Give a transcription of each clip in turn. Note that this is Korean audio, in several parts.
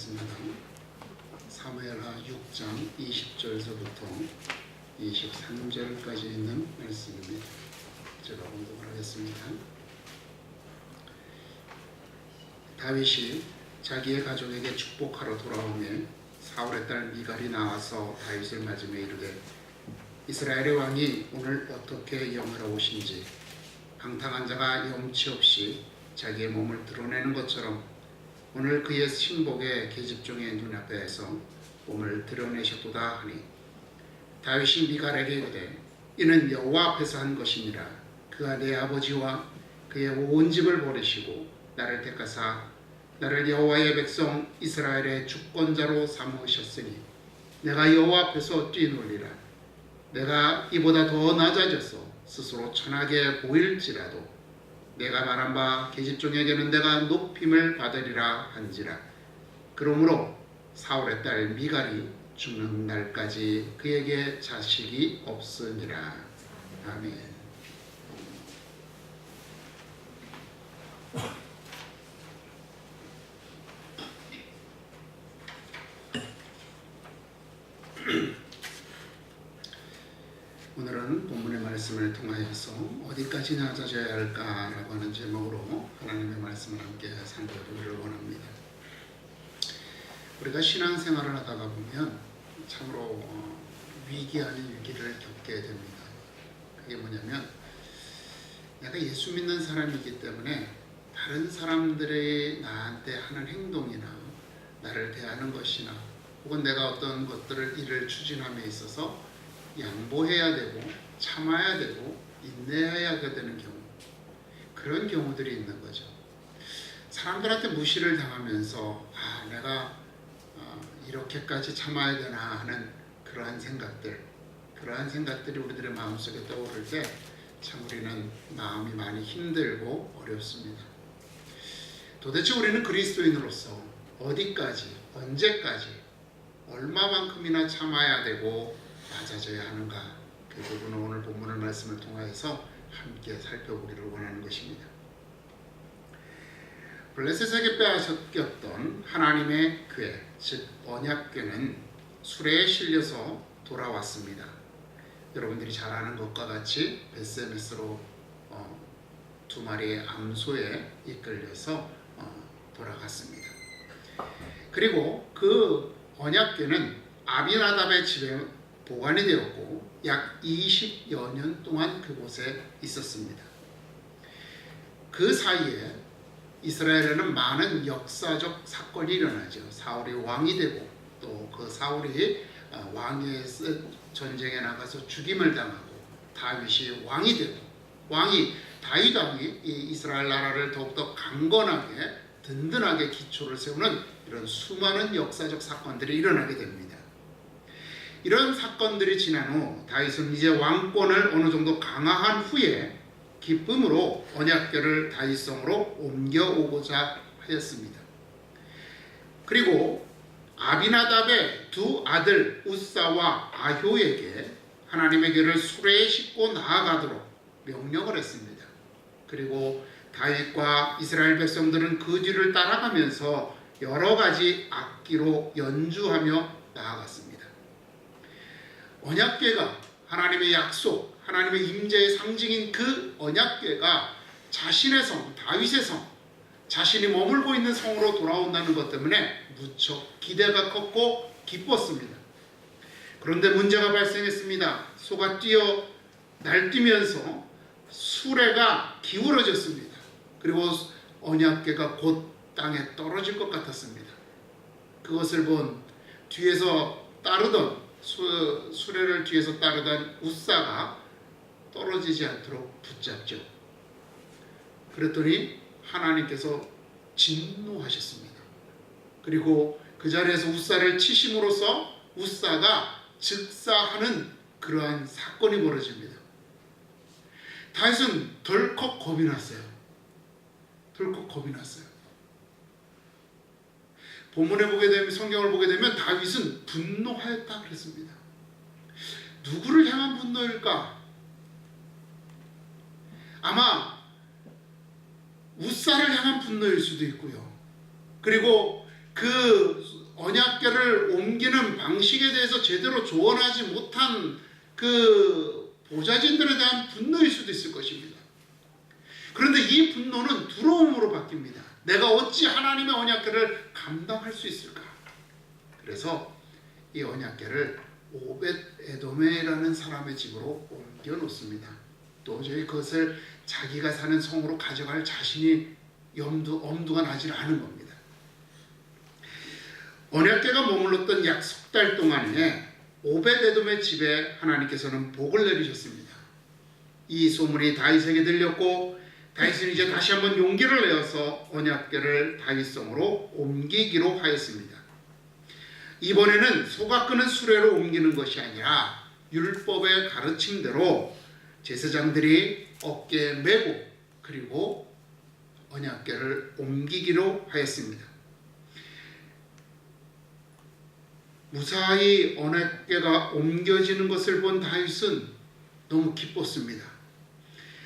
말씀은 사무엘하 6장 20절에서부터 23절까지 있는 말씀입니다. 제가 공독을 하겠습니다. 다윗이 자기의 가족에게 축복하러 돌아오매 사울의 딸 미갈이 나와서 다윗을 맞으며 이르되 이스라엘의 왕이 오늘 어떻게 영화로우신지 방탕한 자가 염치 없이 자기의 몸을 드러내는 것처럼 오늘 그의 신복의 계집종의 눈앞에서 몸을 드러내셨도다 하니 다윗이 미갈에게 이르되 이는 여호와 앞에서 한 것이니라. 그가 내 아버지와 그의 온 집을 버리시고 나를 택하사 나를 여호와의 백성 이스라엘의 주권자로 삼으셨으니 내가 여호와 앞에서 뛰놀리라. 내가 이보다 더 낮아져서 스스로 천하게 보일지라도 내가 말한 바 계집종에게는 내가 높임을 받으리라 한지라. 그러므로 사울의 딸 미갈이 죽는 날까지 그에게 자식이 없으니라. 아멘. 오늘은 본문의 말씀을 통하여서 어디까지 낮아져야 할까라고 하는 제목으로 하나님의 말씀을 함께 살펴보기를 원합니다. 우리가 신앙생활을 하다가 보면 참으로 위기 아닌 위기를 겪게 됩니다. 그게 뭐냐면 내가 예수 믿는 사람이기 때문에 다른 사람들이 나한테 하는 행동이나 나를 대하는 것이나 혹은 내가 어떤 것들을 일을 추진함에 있어서 양보해야 되고 참아야 되고 인내해야 되는 경우, 그런 경우들이 있는 거죠. 사람들한테 무시를 당하면서 내가 이렇게까지 참아야 되나 하는 그러한 생각들이 우리들의 마음속에 떠오를 때 참 우리는 마음이 많이 힘들고 어렵습니다. 도대체 우리는 그리스도인으로서 어디까지, 언제까지, 얼마만큼이나 참아야 되고 낮아져야 하는가, 그 부분은 오늘 본문의 말씀을 통해서 함께 살펴보기를 원하는 것입니다. 블레셋에게 빼앗겼던 하나님의 궤, 즉 언약궤는 수레에 실려서 돌아왔습니다. 여러분들이 잘 아는 것과 같이 베스메스로 두 마리의 암소에 이끌려서 돌아갔습니다. 그리고 그 언약궤는 아비나답의 집에 보관이 되었고 약 20여 년 동안 그곳에 있었습니다. 그 사이에 이스라엘에는 많은 역사적 사건이 일어나죠. 사울이 왕이 되고 또 그 사울이 왕의 전쟁에 나가서 죽임을 당하고 다윗이 왕이 되고 다윗 왕이 이 이스라엘 나라를 더욱더 강건하게 든든하게 기초를 세우는 이런 수많은 역사적 사건들이 일어나게 됩니다. 이런 사건들이 지난 후 다윗은 이제 왕권을 어느 정도 강화한 후에 기쁨으로 언약궤를 다윗성으로 옮겨오고자 하였습니다. 그리고 아비나답의 두 아들 우사와 아효에게 하나님의 궤를 수레에 싣고 나아가도록 명령을 했습니다. 그리고 다윗과 이스라엘 백성들은 그 뒤를 따라가면서 여러 가지 악기로 연주하며 나아갔습니다. 언약궤가 하나님의 약속, 하나님의 임재의 상징인 그 언약궤가 자신의 성, 다윗의 성, 자신이 머물고 있는 성으로 돌아온다는 것 때문에 무척 기대가 컸고 기뻤습니다. 그런데 문제가 발생했습니다. 소가 날뛰면서 수레가 기울어졌습니다. 그리고 언약궤가 곧 땅에 떨어질 것 같았습니다. 그것을 본 뒤에서 따르던 수레를 뒤에서 따르던 우사가 떨어지지 않도록 붙잡죠. 그랬더니 하나님께서 진노하셨습니다. 그리고 그 자리에서 우사를 치심으로써 우사가 즉사하는 그러한 사건이 벌어집니다. 다윗은 덜컥 겁이 났어요. 본문에 보게 되면, 성경을 보게 되면 다윗은 분노하였다 그랬습니다. 누구를 향한 분노일까? 아마 우사를 향한 분노일 수도 있고요. 그리고 그 언약궤를 옮기는 방식에 대해서 제대로 조언하지 못한 그 보좌진들에 대한 분노일 수도 있을 것입니다. 그런데 이 분노는 두려움으로 바뀝니다. 내가 어찌 하나님의 언약궤를 감당할 수 있을까? 그래서 이 언약궤를 오벳 에돔이라는 사람의 집으로 옮겨 놓습니다. 도저히 그것을 자기가 사는 성으로 가져갈 자신이 엄두가 나질 않은 겁니다. 언약궤가 머물렀던 약 석 달 동안에 오벳 에돔의 집에 하나님께서는 복을 내리셨습니다. 이 소문이 다윗에게 들렸고 다윗은 이제 다시 한번 용기를 내어서 언약궤를 다윗성으로 옮기기로 하였습니다. 이번에는 소가 끄는 수레로 옮기는 것이 아니라 율법의 가르침대로 제사장들이 어깨에 메고 그리고 언약궤를 옮기기로 하였습니다. 무사히 언약궤가 옮겨지는 것을 본 다윗은 너무 기뻤습니다.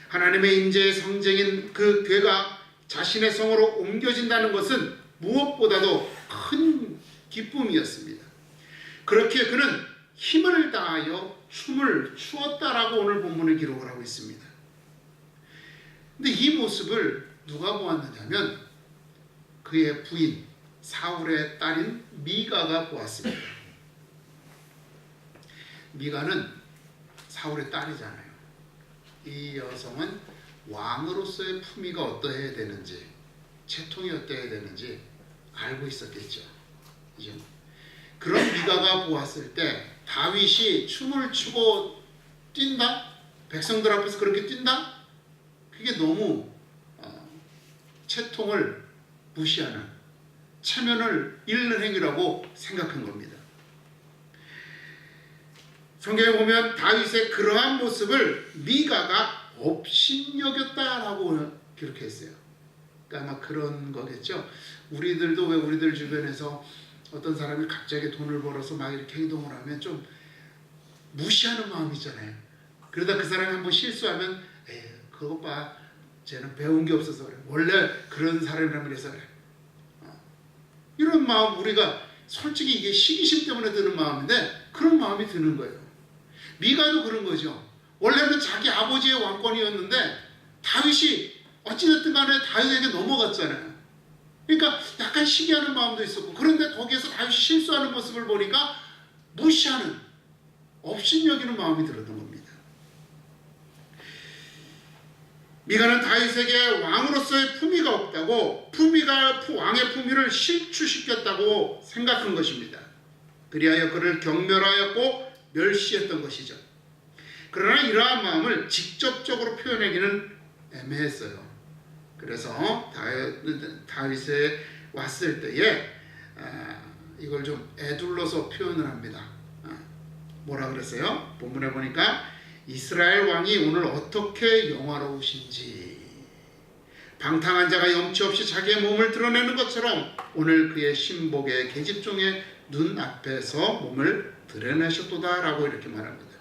하나님의 인재의 상징인 그 궤가 자신의 성으로 옮겨진다는 것은 무엇보다도 큰 기쁨이었습니다. 그렇게 그는 힘을 다하여 춤을 추었다라고 오늘 본문을 기록을 하고 있습니다. 근데 이 모습을 누가 보았느냐면 그의 부인 사울의 딸인 미가가 보았습니다. 미가는 사울의 딸이잖아요. 이 여성은 왕으로서의 품위가 어떠해야 되는지, 채통이 어떠해야 되는지 알고 있었겠죠. 그죠? 그런 미가가 보았을 때 다윗이 춤을 추고 뛴다? 백성들 앞에서 그렇게 뛴다? 그게 너무 채통을 무시하는, 체면을 잃는 행위라고 생각한 겁니다. 성경에 보면 다윗의 그러한 모습을 미가가 업신여겼다라고 기록했어요. 그러니까 아마 그런 거겠죠. 우리들도 왜 우리들 주변에서 어떤 사람이 갑자기 돈을 벌어서 막 이렇게 행동을 하면 좀 무시하는 마음이 있잖아요. 그러다 그 사람이 한번 실수하면 그것 봐, 쟤는 배운 게 없어서 그래. 원래 그런 사람이라면 그래서 그래. 이런 마음, 우리가 솔직히 이게 시기심 때문에 드는 마음인데 그런 마음이 드는 거예요. 미가도 그런 거죠. 원래는 자기 아버지의 왕권이었는데 다윗이 어찌됐든 간에 다윗에게 넘어갔잖아요. 그러니까 약간 시기하는 마음도 있었고, 그런데 거기에서 다윗이 실수하는 모습을 보니까 무시하는, 업신여기는 마음이 들었던 겁니다. 미가는 다윗에게 왕으로서의 품위가 없다고, 왕의 품위를 실추시켰다고 생각한 것입니다. 그리하여 그를 경멸하였고 멸시했던 것이죠. 그러나 이러한 마음을 직접적으로 표현하기는 애매했어요. 그래서 다윗에 왔을 때에 이걸 좀 애둘러서 표현을 합니다. 뭐라 그랬어요? 본문에 보니까 이스라엘 왕이 오늘 어떻게 영화로우신지, 방탕한 자가 염치 없이 자기의 몸을 드러내는 것처럼 오늘 그의 신복의 계집종의 눈앞에서 몸을 드러내셨도다 라고 이렇게 말합니다.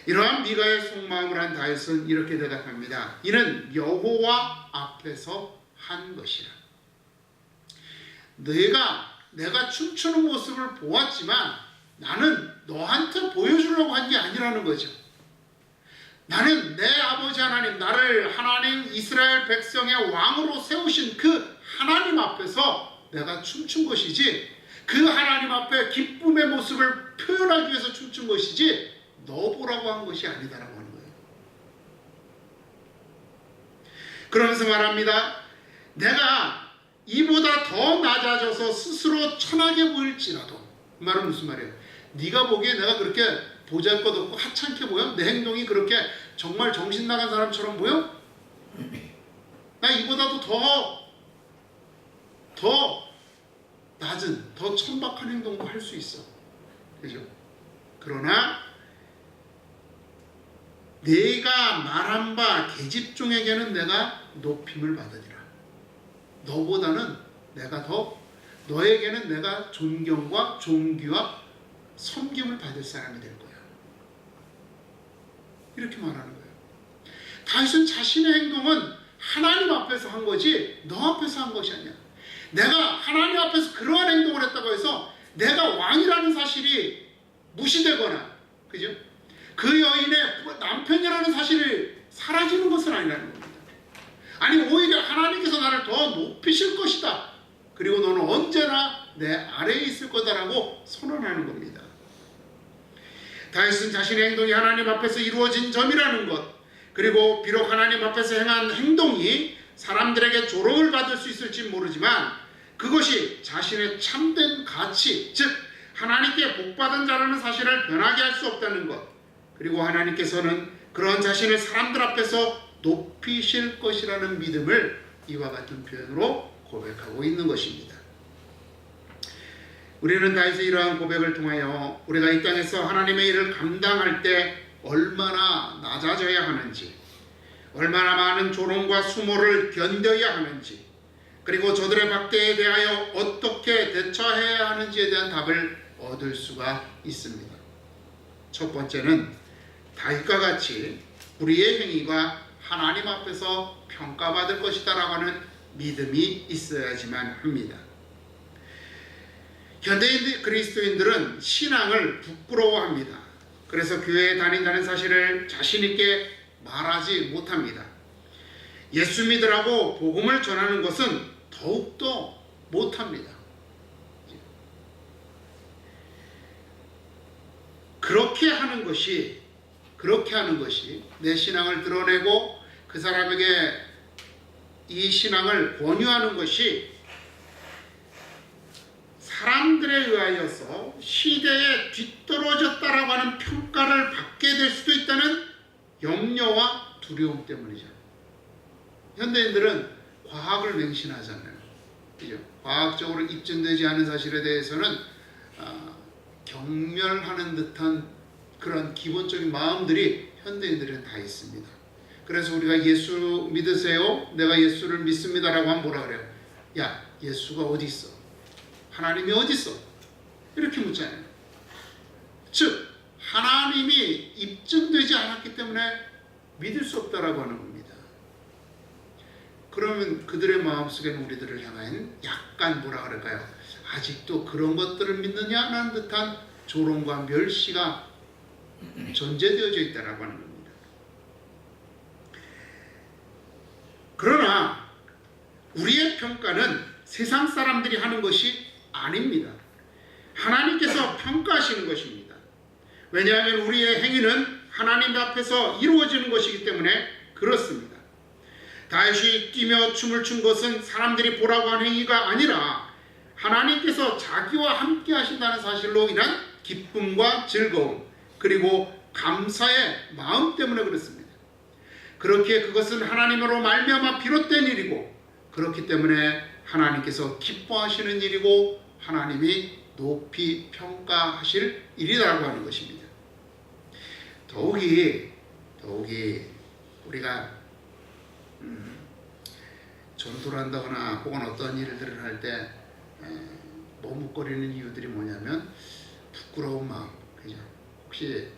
이러한 미가의 속마음을 한 다윗은 이렇게 대답합니다. 이는 여호와 앞에서 한 것이라. 내가 춤추는 모습을 보았지만 나는 너한테 보여주려고 한 게 아니라는 거죠. 나는 내 아버지 하나님, 나를 하나님 이스라엘 백성의 왕으로 세우신 그 하나님 앞에서 내가 춤춘 것이지, 그 하나님 앞에 기쁨의 모습을 표현하기 위해서 춤춘 것이지 너 보라고 한 것이 아니다라고 하는 거예요. 그러면서 말합니다. 내가 이보다 더 낮아져서 스스로 천하게 보일지라도. 그 말은 무슨 말이에요? 네가 보기에 내가 그렇게 보잘것없고 하찮게 보여? 내 행동이 그렇게 정말 정신 나간 사람처럼 보여? 나 이보다도 더 낮은, 더 천박한 행동도 할 수 있어. 그죠? 그러나 내가 말한 바 계집종에게는 내가 높임을 받으리라. 너보다는 내가 너에게는 내가 존경과 존귀와 섬김을 받을 사람이 될 거야. 이렇게 말하는 거예요. 다윗은 자신의 행동은 하나님 앞에서 한 거지 너 앞에서 한 것이 아니야. 내가 하나님 앞에서 그러한 행동을 했다고 해서 내가 왕이라는 사실이 무시되거나, 그죠? 그 여인의 남편이라는 사실이 사라지는 것은 아니라는 겁니다. 아니, 오히려 하나님께서 나를 더 높이실 것이다. 그리고 너는 언제나 내 아래에 있을 거다라고 선언하는 겁니다. 다윗은 자신의 행동이 하나님 앞에서 이루어진 점이라는 것, 그리고 비록 하나님 앞에서 행한 행동이 사람들에게 조롱을 받을 수 있을지 모르지만 그것이 자신의 참된 가치, 즉 하나님께 복받은 자라는 사실을 변하게 할 수 없다는 것, 그리고 하나님께서는 그런 자신을 사람들 앞에서 높이실 것이라는 믿음을 이와 같은 표현으로 고백하고 있는 것입니다. 우리는 다윗의 이러한 고백을 통하여 우리가 이 땅에서 하나님의 일을 감당할 때 얼마나 낮아져야 하는지, 얼마나 많은 조롱과 수모를 견뎌야 하는지, 그리고 저들의 박대에 대하여 어떻게 대처해야 하는지에 대한 답을 얻을 수가 있습니다. 첫 번째는 다윗과 같이 우리의 행위가 하나님 앞에서 평가받을 것이다 라고 하는 믿음이 있어야지만 합니다. 현대인 그리스도인들은 신앙을 부끄러워합니다. 그래서 교회에 다닌다는 사실을 자신있게 말하지 못합니다. 예수 믿으라고 복음을 전하는 것은 더욱더 못합니다. 그렇게 하는 것이 내 신앙을 드러내고 그 사람에게 이 신앙을 권유하는 것이 사람들에 의하여서 시대에 뒤떨어졌다라고 하는 평가를 받게 될 수도 있다는 염려와 두려움 때문이죠. 현대인들은 과학을 맹신하잖아요. 그죠? 과학적으로 입증되지 않은 사실에 대해서는 경멸하는 듯한 그런 기본적인 마음들이 현대인들은 다 있습니다. 그래서 우리가 예수 믿으세요? 내가 예수를 믿습니다라고 하면 뭐라 그래요? 야, 예수가 어디 있어? 하나님이 어디 있어? 이렇게 묻잖아요. 즉 하나님이 입증되지 않았기 때문에 믿을 수 없다라고 하는 겁니다. 그러면 그들의 마음속에는 우리들을 향한 약간 뭐라 그럴까요? 아직도 그런 것들을 믿느냐는 듯한 조롱과 멸시가 전제되어져 있다라고 하는 겁니다. 그러나 우리의 평가는 세상 사람들이 하는 것이 아닙니다. 하나님께서 평가하시는 것입니다. 왜냐하면 우리의 행위는 하나님 앞에서 이루어지는 것이기 때문에 그렇습니다. 다윗이 뛰며 춤을 춘 것은 사람들이 보라고 한 행위가 아니라 하나님께서 자기와 함께 하신다는 사실로 인한 기쁨과 즐거움, 그리고 감사의 마음 때문에 그렇습니다. 그렇기에 그것은 하나님으로 말미암아 비롯된 일이고, 그렇기 때문에 하나님께서 기뻐하시는 일이고 하나님이 높이 평가하실 일이라고 하는 것입니다. 더욱이 우리가 전도를 한다거나 혹은 어떤 일들을 할 때 머뭇거리는 이유들이 뭐냐면 부끄러운 마음, 그죠? 혹시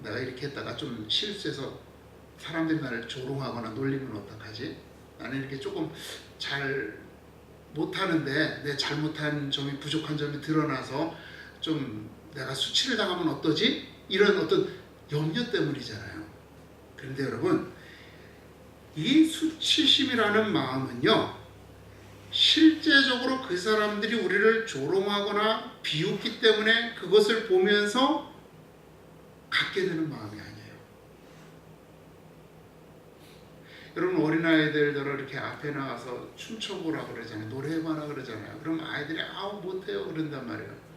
내가 이렇게 했다가 좀 실수해서 사람들이 나를 조롱하거나 놀리면 어떡하지? 나는 이렇게 조금 잘 못하는데 내 잘못한 점이, 부족한 점이 드러나서 좀 내가 수치를 당하면 어떠지? 이런 어떤 염려 때문이잖아요. 그런데 여러분, 이 수치심이라는 마음은요, 실제적으로 그 사람들이 우리를 조롱하거나 비웃기 때문에 그것을 보면서 갖게 되는 마음이 아니에요. 여러분, 어린아이들더러 이렇게 앞에 나가서 춤춰보라 그러잖아요. 노래해봐라 그러잖아요. 그럼 아이들이 아우 못해요 그런단 말이에요.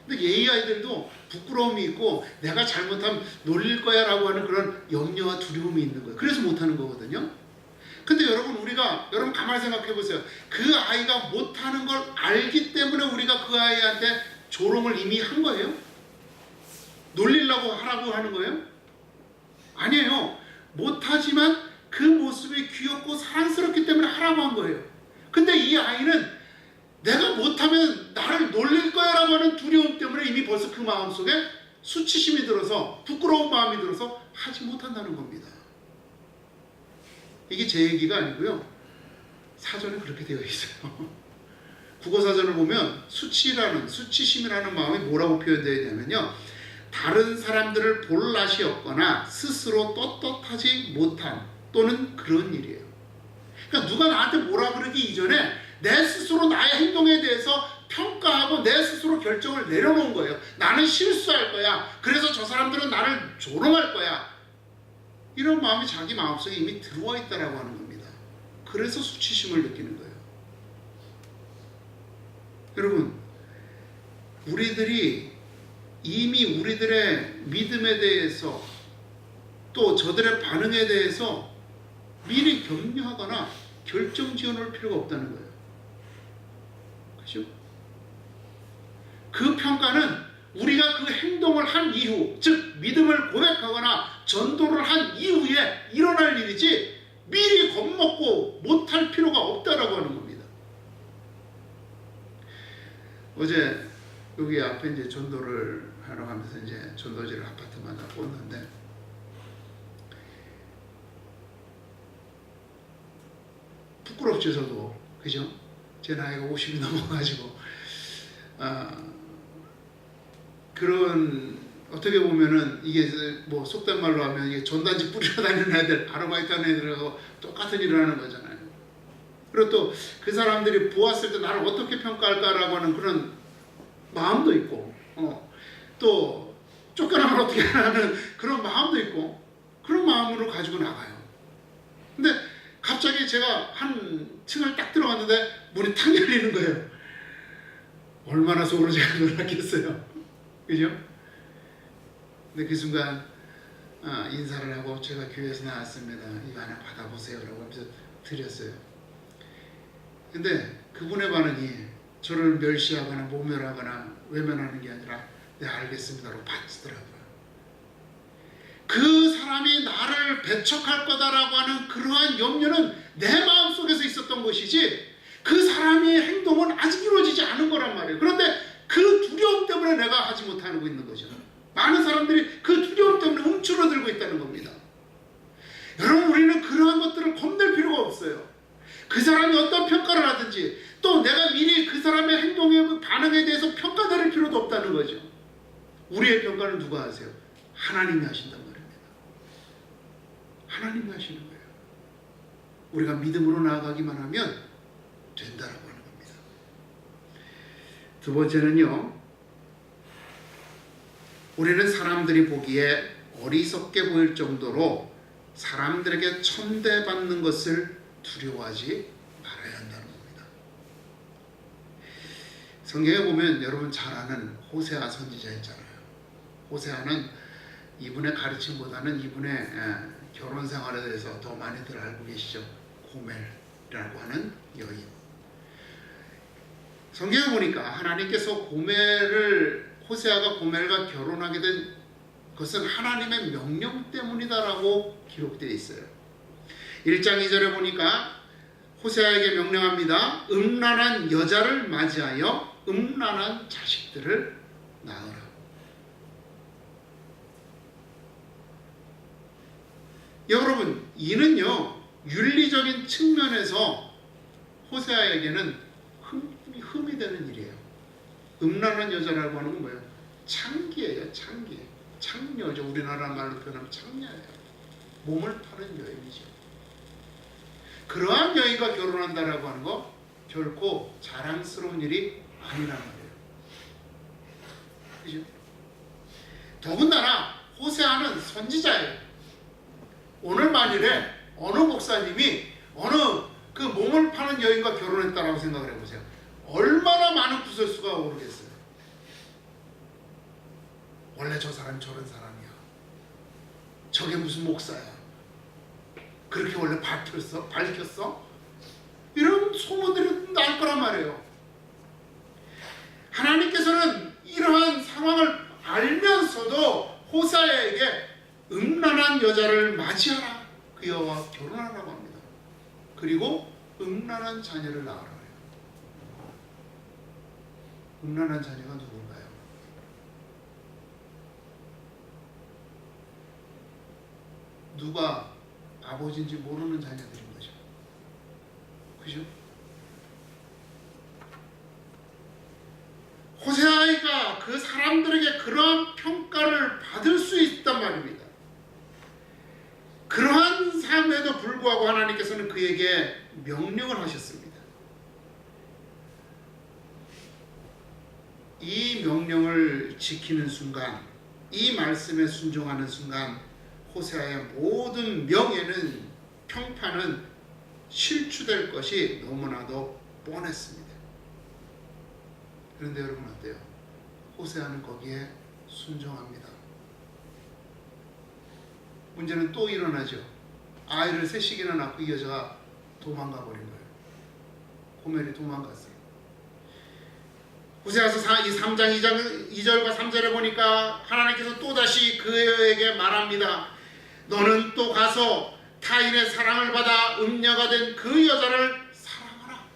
근데 예의 아이들도 부끄러움이 있고 내가 잘못하면 놀릴 거야 라고 하는 그런 염려와 두려움이 있는 거예요. 그래서 못하는 거거든요. 근데 여러분 가만히 생각해 보세요. 그 아이가 못하는 걸 알기 때문에 우리가 그 아이한테 조롱을 이미 한 거예요? 놀리려고 하라고 하는 거예요? 아니에요. 못하지만 그 모습이 귀엽고 사랑스럽기 때문에 하라고 한 거예요. 근데 이 아이는 내가 못하면 나를 놀릴 거야 라고 하는 두려움 때문에 이미 벌써 그 마음속에 수치심이 들어서, 부끄러운 마음이 들어서 하지 못한다는 겁니다. 이게 제 얘기가 아니고요, 사전에 그렇게 되어 있어요. 국어사전을 보면 수치심이라는 마음이 뭐라고 표현되어 있냐면요, 다른 사람들을 볼 낯이 없거나 스스로 떳떳하지 못함 또는 그런 일이에요. 그러니까 누가 나한테 뭐라 그러기 이전에 내 스스로 나의 행동에 대해서 평가하고 내 스스로 결정을 내려놓은 거예요. 나는 실수할 거야. 그래서 저 사람들은 나를 조롱할 거야. 이런 마음이 자기 마음속에 이미 들어와 있다라고 하는 겁니다. 그래서 수치심을 느끼는 거예요. 여러분, 우리들이 이미 우리들의 믿음에 대해서 또 저들의 반응에 대해서 미리 격려하거나 결정 지어놓을 필요가 없다는 거예요. 그렇죠? 그 평가는 우리가 그 행동을 한 이후, 즉 믿음을 고백하거나 전도를 한 이후에 일어날 일이지 미리 겁먹고 못할 필요가 없다라고 하는 겁니다. 어제 여기 앞에 이제 전도를 하러 가면서 이제 전도지를 아파트마다 꽂는데, 부끄럽죠, 저도. 그죠? 제 나이가 50이 넘어가지고 그런, 어떻게 보면은 이게 뭐 속된 말로 하면 이게 전단지 뿌리러 다니는 애들, 아르바이트 하는 애들하고 똑같은 일을 하는 거잖아요. 그리고 또 그 사람들이 보았을 때 나를 어떻게 평가할까라고 하는 그런 마음도 있고, 또 쫓겨나면 어떻게 하는 그런 마음도 있고, 그런 마음으로 가지고 나가요. 근데 갑자기 제가 한 층을 딱 들어갔는데 문이 탁 열리는 거예요. 얼마나 속으로 제가 놀랐겠어요. 그죠? 근데 그 순간 인사를 하고 제가 교회에서 나왔습니다. 이거 하나 받아보세요 라고 하면서 드렸어요. 근데 그분의 반응이 저를 멸시하거나 모멸하거나 외면하는 게 아니라 네 알겠습니다로 받치더라고요. 그 사람이 나를 배척할 거다라고 하는 그러한 염려는 내 마음속에서 있었던 것이지 그 사람의 행동은 아직 이루어지지 않은 거란 말이에요. 그런데 그 두려움 때문에 내가 하지 못하고 있는 거죠. 많은 사람들이 그 두려움 때문에 움츠러들고 있다는 겁니다. 여러분, 우리는 그러한 것들을 겁낼 필요가 없어요. 그 사람이 어떤 평가를 하든지 또 내가 미리 그 사람의 행동의 반응에 대해서 평가 내릴 필요도 없다는 거죠. 우리의 평가는 누가 하세요? 하나님이 하신단 말입니다. 하나님이 하시는 거예요. 우리가 믿음으로 나아가기만 하면 된다라고 하는 겁니다. 두 번째는요, 우리는 사람들이 보기에 어리석게 보일 정도로 사람들에게 천대받는 것을 두려워하지 말아야 한다는 겁니다. 성경에 보면 여러분 잘 아는 호세아 선지자 있잖아요. 호세아는 이분의 가르침보다는 이분의 결혼 생활에 대해서 더 많이들 알고 계시죠. 고멜이라고 하는 여인. 성경에 보니까 하나님께서 호세아가 고멜과 결혼하게 된 것은 하나님의 명령 때문이다라고 기록되어 있어요. 1장 2절에 보니까 호세아에게 명령합니다. 음란한 여자를 맞이하여 음란한 자식들을 낳으라. 여러분, 이는요 윤리적인 측면에서 호세아에게는 흠이 되는 일이에요. 음란한 여자라고 하는 건 뭐예요? 창기예요. 창녀죠. 우리나라 말로 표현하면 창녀예요. 몸을 파는 여인이죠. 그러한 여인과 결혼한다라고 하는 거 결코 자랑스러운 일이 아니란 말이에요. 그죠? 더군다나 호세아는 선지자예요. 오늘 만일에 어느 목사님이 어느 그 몸을 파는 여인과 결혼했다라고 생각을 해보세요. 얼마나 많은 구설수가 오르겠어요. 원래 저 사람이 저런 사람이야. 저게 무슨 목사야. 그렇게 원래 밝혔어? 이런 소문들이 날 거란 말이에요. 하나님께서는 이러한 상황을 알면서도 호세아에게 음란한 여자를 맞이하라. 그 여와 결혼하라고 합니다. 그리고 음란한 자녀를 낳으라 해요. 음란한 자녀가 누군가요? 누가 아버지인지 모르는 자녀들인 거죠. 그죠? 호세아가 그 사람들에게 그러한 평가를 받을 수 있단 말입니다. 그러한 삶에도 불구하고 하나님께서는 그에게 명령을 하셨습니다. 이 명령을 지키는 순간, 이 말씀에 순종하는 순간 호세아의 모든 명예는, 평판은 실추될 것이 너무나도 뻔했습니다. 그런데 여러분 어때요? 호세아는 거기에 순종합니다. 문제는 또 일어나죠. 아이를 셋씩이나 낳고 이 여자가 도망가 버린 거예요. 고멜이 도망갔어요. 호세아서 3장 2절과 3절에 보니까 하나님께서 또다시 그에게 말합니다. 너는 또 가서 타인의 사랑을 받아 음녀가 된 그 여자를 사랑하라.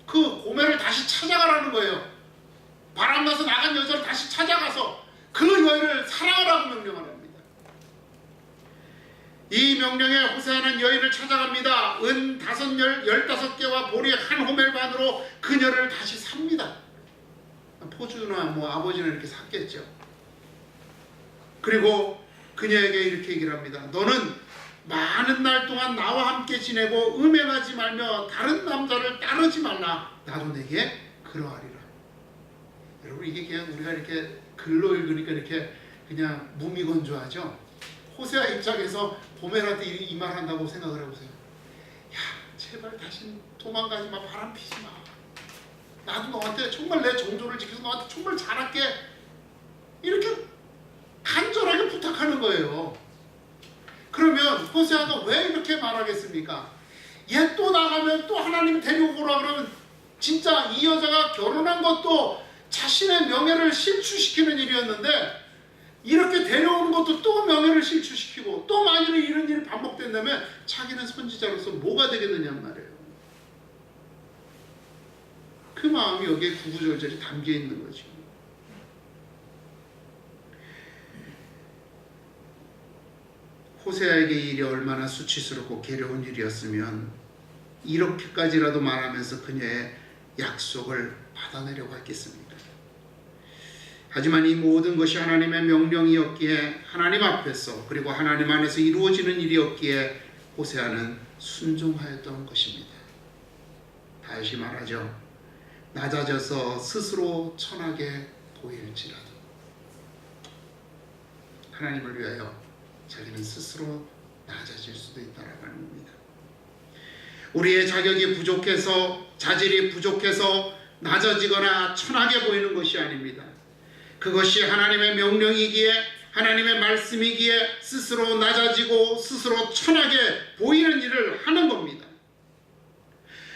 그 고멜을 다시 찾아가라는 거예요. 바람나서 나간 여자를 다시 찾아가서 그 여인을 사랑하라고 명령을 합니다. 이 명령에 호세아는 여인을 찾아갑니다. 은 15개와 보리 한 호멜 반으로 그녀를 다시 삽니다. 포주나 아버지는 이렇게 샀겠죠. 그리고 그녀에게 이렇게 얘기를 합니다. 너는 많은 날 동안 나와 함께 지내고 음행하지 말며 다른 남자를 따르지 말라. 나도 내게 그러하리라. 여러분, 이게 그냥 우리가 이렇게 글로 읽으니까 이렇게 그냥 무미건조하죠. 호세아 입장에서 고멜한테 이 말 한다고 생각을 해보세요. 야, 제발 다시 도망가지 마. 바람 피지 마. 나도 너한테 정말 내 정조를 지켜서 너한테 정말 잘할게. 이렇게 간절하게 부탁하는 거예요. 그러면 호세아가 왜 이렇게 말하겠습니까? 얘 또 나가면 또 하나님 데려오라 그러면 진짜 이 여자가 결혼한 것도 자신의 명예를 실추시키는 일이었는데 이렇게 데려오는 것도 또 명예를 실추시키고 또 만일에 이런 일이 반복된다면 자기는 선지자로서 뭐가 되겠느냐는 말이에요. 그 마음이 여기에 구구절절히 담겨 있는 거죠. 호세아에게 이 일이 얼마나 수치스럽고 괴로운 일이었으면 이렇게까지라도 말하면서 그녀의 약속을 받아내려고 했겠습니까? 하지만 이 모든 것이 하나님의 명령이었기에, 하나님 앞에서 그리고 하나님 안에서 이루어지는 일이었기에 호세아는 순종하였던 것입니다. 다시 말하죠. 낮아져서 스스로 천하게 보일지라도 하나님을 위하여 자기는 스스로 낮아질 수도 있다라는 겁니다. 우리의 자격이 부족해서, 자질이 부족해서 낮아지거나 천하게 보이는 것이 아닙니다. 그것이 하나님의 명령이기에, 하나님의 말씀이기에 스스로 낮아지고 스스로 천하게 보이는 일을 하는 겁니다.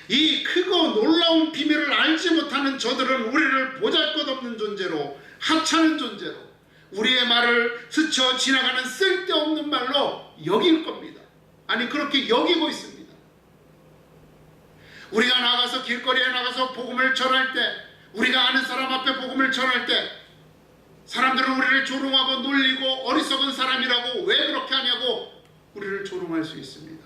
이 크고 놀라운 비밀을 알지 못하는 저들은 우리를 보잘것없는 존재로, 하찮은 존재로, 우리의 말을 스쳐 지나가는 쓸데없는 말로 여길 겁니다. 아니, 그렇게 여기고 있습니다. 우리가 나가서 길거리에 나가서 복음을 전할 때, 우리가 아는 사람 앞에 복음을 전할 때 사람들은 우리를 조롱하고 놀리고 어리석은 사람이라고, 왜 그렇게 하냐고 우리를 조롱할 수 있습니다.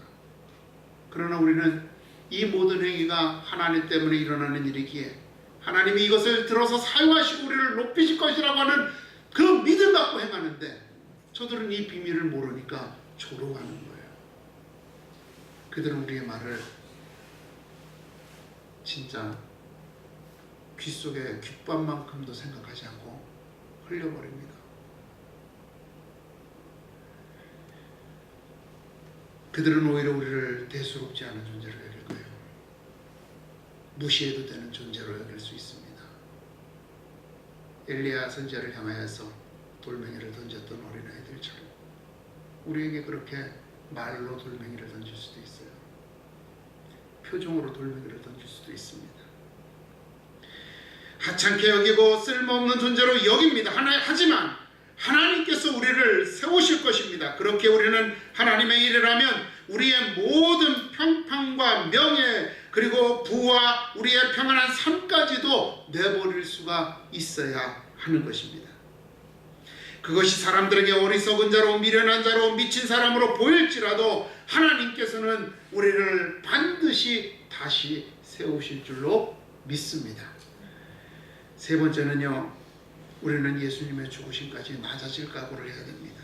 그러나 우리는 이 모든 행위가 하나님 때문에 일어나는 일이기에 하나님이 이것을 들어서 사용하시고 우리를 높이실 것이라고 하는 그 믿음 갖고 행하는데, 저들은 이 비밀을 모르니까 조롱하는 거예요. 그들은 우리의 말을 진짜 귓속에 귓밥만큼도 생각하지 않고 흘려버립니다. 그들은 오히려 우리를 대수롭지 않은 존재로 여길 거예요. 무시해도 되는 존재로 여길 수 있습니다. 엘리야 선지자를 향하여서 돌멩이를 던졌던 어린아이들처럼 우리에게 그렇게 말로 돌멩이를 던질 수도 있어요. 표정으로 돌멩이를 던질 수도 있습니다. 하찮게 여기고 쓸모없는 존재로 여깁니다. 하지만 하나님께서 우리를 세우실 것입니다. 그렇게 우리는 하나님의 일을 하면 우리의 모든 평판과 명예, 그리고 부와 우리의 평안한 삶까지도 내버릴 수가 있어야 하는 것입니다. 그것이 사람들에게 어리석은 자로, 미련한 자로, 미친 사람으로 보일지라도 하나님께서는 우리를 반드시 다시 세우실 줄로 믿습니다. 세 번째는요, 우리는 예수님의 죽으심까지 낮아질 각오를 해야 됩니다.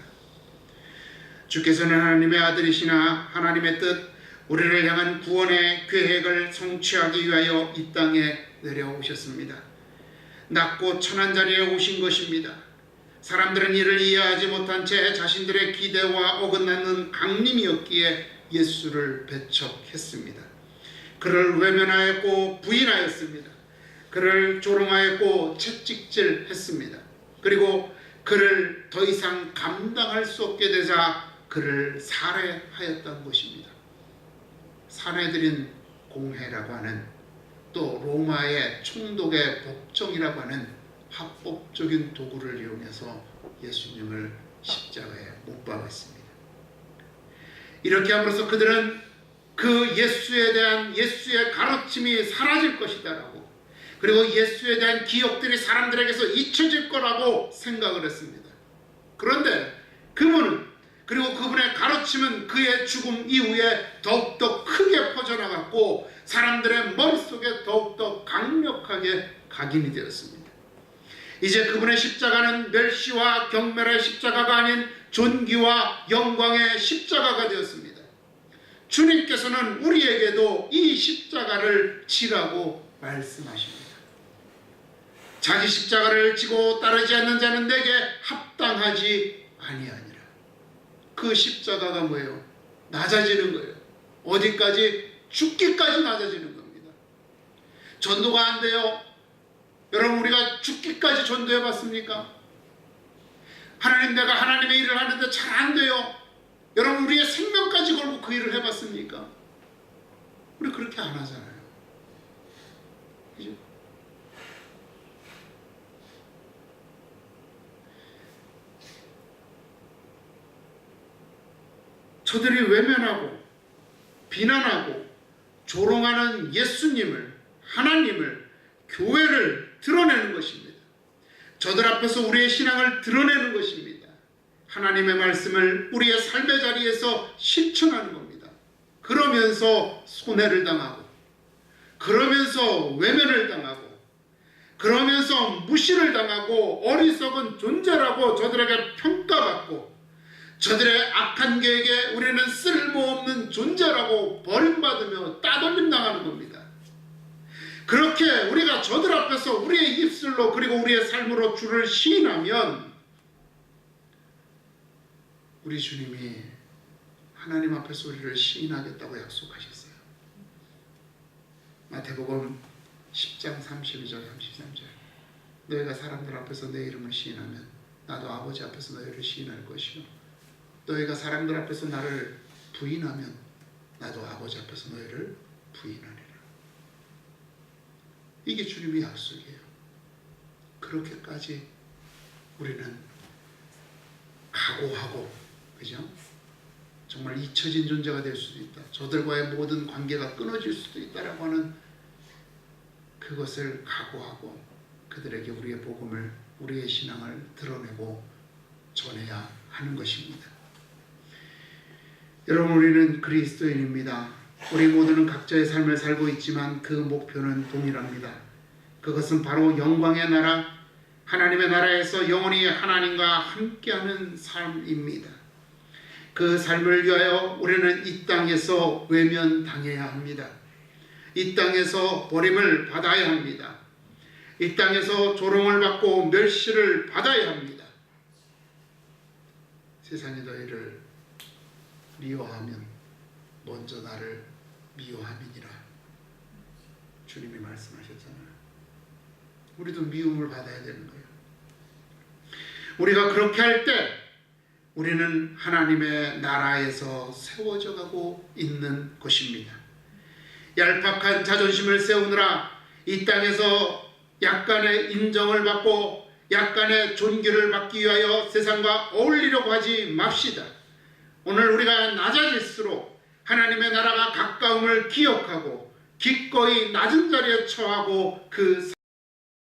주께서는 하나님의 아들이시나 하나님의 뜻, 우리를 향한 구원의 계획을 성취하기 위하여 이 땅에 내려오셨습니다. 낮고 천한 자리에 오신 것입니다. 사람들은 이를 이해하지 못한 채 자신들의 기대와 어긋나는 강림이었기에 예수를 배척했습니다. 그를 외면하였고 부인하였습니다. 그를 조롱하였고 채찍질했습니다. 그리고 그를 더 이상 감당할 수 없게 되자 그를 살해하였던 것입니다. 사내들인 공회라고 하는, 또 로마의 총독의 법정이라고 하는 합법적인 도구를 이용해서 예수님을 십자가에 못 박았습니다. 이렇게 함으로써 그들은 그 예수에 대한 예수의 가르침이 사라질 것이다라고, 그리고 예수에 대한 기억들이 사람들에게서 잊혀질 거라고 생각을 했습니다. 그런데 그분은, 그리고 그분의 가르침은 그의 죽음 이후에 더욱더 크게 퍼져나갔고 사람들의 머릿속에 더욱더 강력하게 각인이 되었습니다. 이제 그분의 십자가는 멸시와 경멸의 십자가가 아닌 존귀와 영광의 십자가가 되었습니다. 주님께서는 우리에게도 이 십자가를 지라고 말씀하십니다. 자기 십자가를 지고 따르지 않는 자는 내게 합당하지 아니하니라. 그 십자가가 뭐예요? 낮아지는 거예요. 어디까지? 죽기까지 낮아지는 겁니다. 전도가 안 돼요. 여러분, 우리가 죽기까지 전도해 봤습니까? 하나님, 내가 하나님의 일을 하는데 잘 안 돼요. 여러분, 우리의 생명까지 걸고 그 일을 해봤습니까? 우리 그렇게 안 하잖아요. 그죠? 저들이 외면하고 비난하고 조롱하는 예수님을, 하나님을, 교회를 드러내는 것입니다. 저들 앞에서 우리의 신앙을 드러내는 것입니다. 하나님의 말씀을 우리의 삶의 자리에서 실천하는 겁니다. 그러면서 손해를 당하고, 그러면서 외면을 당하고, 그러면서 무시를 당하고 어리석은 존재라고 저들에게 평가받고, 저들의 악한 계획에 우리는 쓸모없는 존재라고 버림받으며 따돌림 당하는 겁니다. 그렇게 우리가 저들 앞에서 우리의 입술로, 그리고 우리의 삶으로 주를 시인하면 우리 주님이 하나님 앞에서 우리를 시인하겠다고 약속하셨어요. 마태복음 10장 32절 33절, 너희가 사람들 앞에서 내 이름을 시인하면 나도 아버지 앞에서 너희를 시인할 것이요, 너희가 사람들 앞에서 나를 부인하면 나도 아버지 앞에서 너희를 부인하리라. 이게 주님의 약속이에요. 그렇게까지 우리는 각오하고, 그죠? 정말 잊혀진 존재가 될 수도 있다, 저들과의 모든 관계가 끊어질 수도 있다라고 하는 그것을 각오하고 그들에게 우리의 복음을, 우리의 신앙을 드러내고 전해야 하는 것입니다. 여러분, 우리는 그리스도인입니다. 우리 모두는 각자의 삶을 살고 있지만 그 목표는 동일합니다. 그것은 바로 영광의 나라, 하나님의 나라에서 영원히 하나님과 함께하는 삶입니다. 그 삶을 위하여 우리는 이 땅에서 외면당해야 합니다. 이 땅에서 버림을 받아야 합니다. 이 땅에서 조롱을 받고 멸시를 받아야 합니다. 세상이 너희를 미워하면 먼저 나를 미워함이니라. 주님이 말씀하셨잖아요. 우리도 미움을 받아야 되는 거예요. 우리가 그렇게 할 때 우리는 하나님의 나라에서 세워져 가고 있는 것입니다. 얄팍한 자존심을 세우느라 이 땅에서 약간의 인정을 받고 약간의 존귀를 받기 위하여 세상과 어울리려고 하지 맙시다. 오늘 우리가 낮아질수록 하나님의 나라가 가까움을 기억하고 기꺼이 낮은 자리에 처하고 그